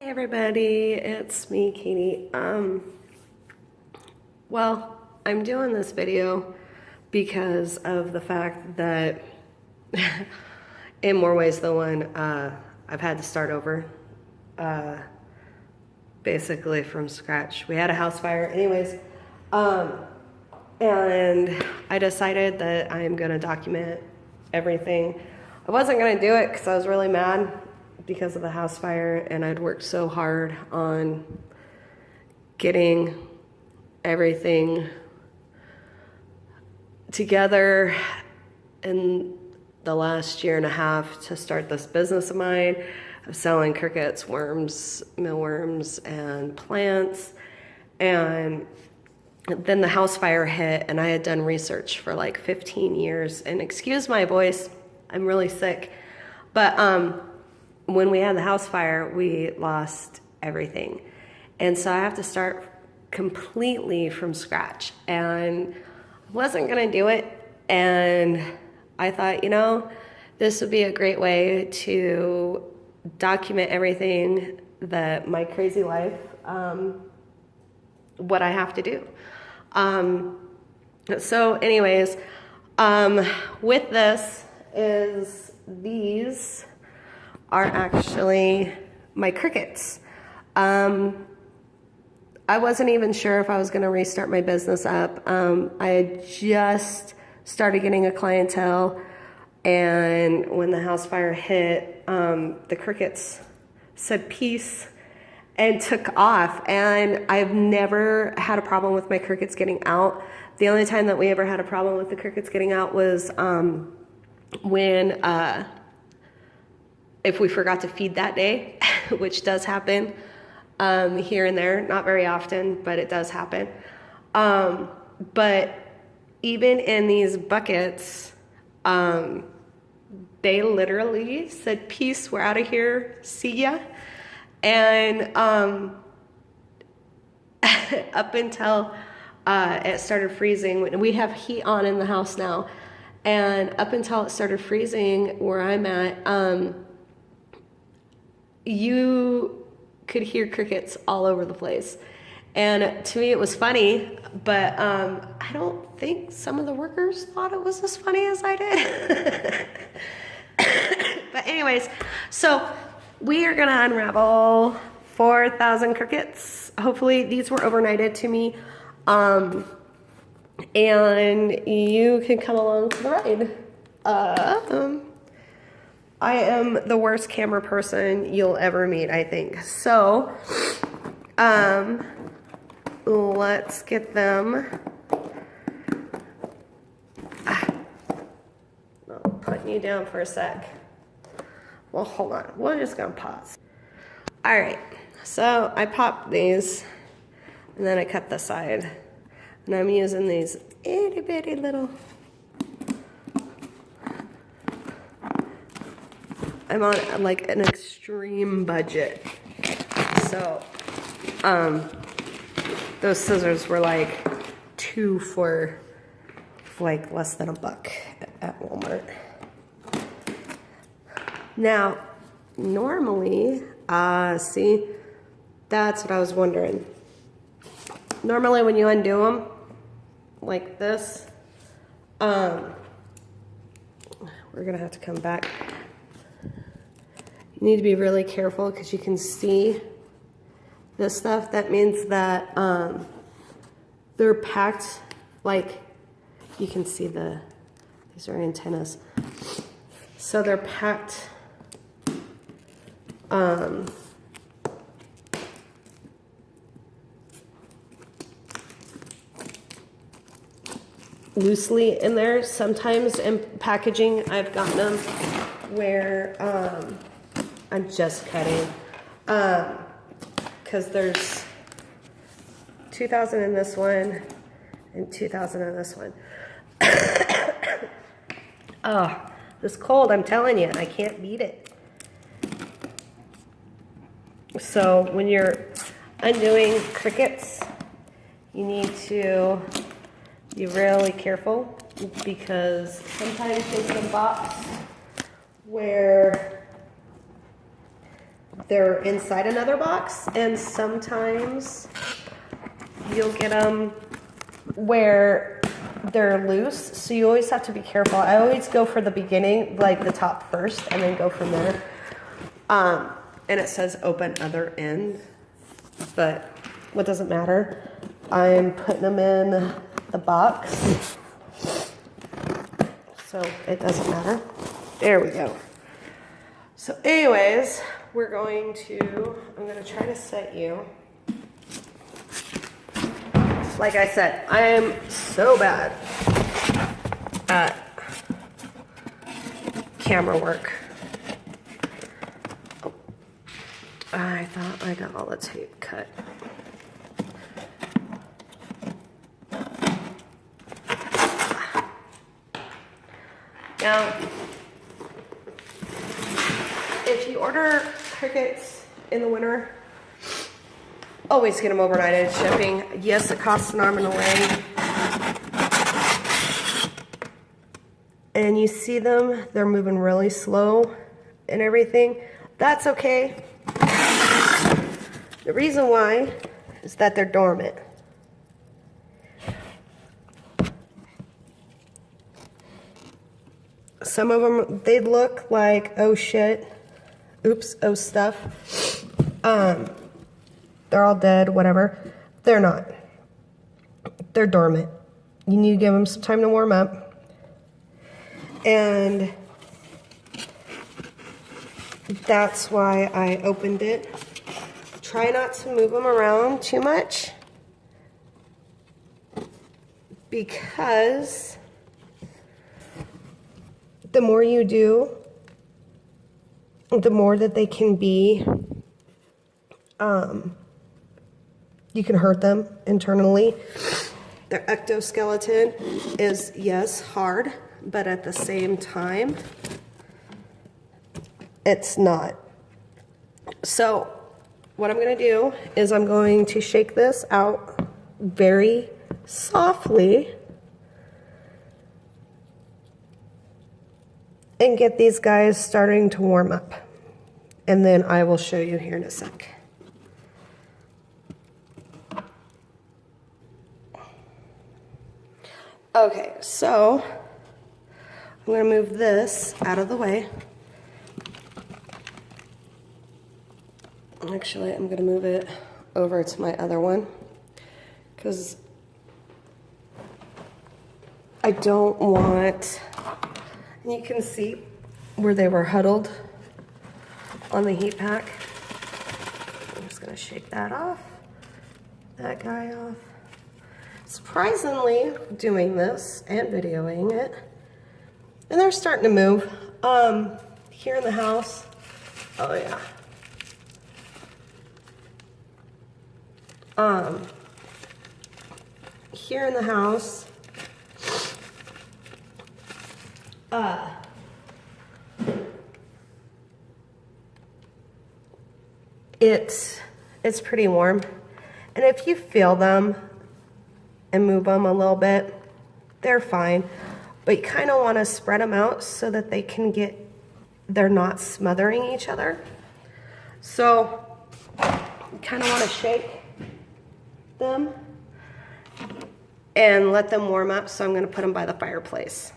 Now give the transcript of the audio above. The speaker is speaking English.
Hey everybody, it's me, Katie. Well, I'm doing this video because of the fact that in more ways than one, I've had to start over, basically from scratch. We had a house fire anyways, and I decided that I'm gonna document everything. I wasn't gonna do it because I was really mad because of the house fire, and I'd worked so hard on getting everything together in the last year and a half to start this business of mine of selling crickets, worms, mealworms, and plants. And then the house fire hit, and I had done research for like 15 years. And excuse my voice, I'm really sick. But when we had the house fire, we lost everything. And so I have to start completely from scratch. And I wasn't gonna do it. And I thought, you know, this would be a great way to document everything that my crazy life, what I have to do. So anyways, with this is these are actually my crickets. I wasn't even sure if I was gonna restart my business up. I had just started getting a clientele, and when the house fire hit, the crickets said peace and took off. And I've never had a problem with my crickets getting out. The only time that we ever had a problem with the crickets getting out was when if we forgot to feed that day, which does happen here and there, not very often, but it does happen. But even in these buckets, they literally said, peace, we're out of here, see ya. And up until it started freezing, we have heat on in the house now, and up until it started freezing where I'm at, you could hear crickets all over the place. And to me it was funny, but I don't think some of the workers thought it was as funny as I did. But anyways, so we are gonna unravel 4,000 crickets. Hopefully these were overnighted to me, and you can come along for the ride. I am the worst camera person you'll ever meet, I think. So, let's get them. I'm putting you down for a sec. Well, hold on. We're just gonna pause. All right. So I popped these, and then I cut the side, and I'm using these itty bitty little. I'm on like an extreme budget, so those scissors were like $2 for like less than $1 at Walmart. Now, normally, see, that's what I was wondering. Normally when you undo them like this, we're gonna have to come back. You need to be really careful because you can see this stuff. That means that they're packed, like you can see these are antennas. So they're packed loosely in there. Sometimes in packaging I've gotten them where I'm just cutting, because there's 2,000 in this one and 2,000 in this one. Oh, this cold, I'm telling you, I can't beat it. So when you're undoing crickets, you need to be really careful, because sometimes there's a box where they're inside another box, and sometimes you'll get them where they're loose, so you always have to be careful. I always go for the beginning, like the top first, and then go from there. And it says open other end, but what doesn't matter? I'm putting them in the box, so it doesn't matter. There we go. So anyways, I'm going to try to set you. Like I said, I am so bad at camera work. Oh, I thought I got all the tape cut. Now, if you order crickets in the winter, always get them overnighted shipping. Yes, it costs an arm and a leg. And you see them, they're moving really slow and everything. That's okay. The reason why is that they're dormant. Some of them, they look like, oh shit, oops, oh stuff. They're all dead, whatever. They're not. They're dormant. You need to give them some time to warm up. And that's why I opened it. Try not to move them around too much, because the more you do, the more that they can be, you can hurt them internally. Their ectoskeleton is, yes, hard, but at the same time, it's not. So what I'm going to do is I'm going to shake this out very softly and get these guys starting to warm up. And then I will show you here in a sec. Okay, so I'm going to move this out of the way. Actually, I'm going to move it over to my other one because I don't want, and you can see where they were huddled on the heat pack. I'm just going to shake that off, that guy off. Surprisingly, doing this and videoing it, and they're starting to move. Here in the house, oh yeah. Here in the house, it's pretty warm, and if you feel them and move them a little bit, they're fine, but you kind of want to spread them out so that they're not smothering each other. So you kind of want to shake them and let them warm up. So I'm going to put them by the fireplace.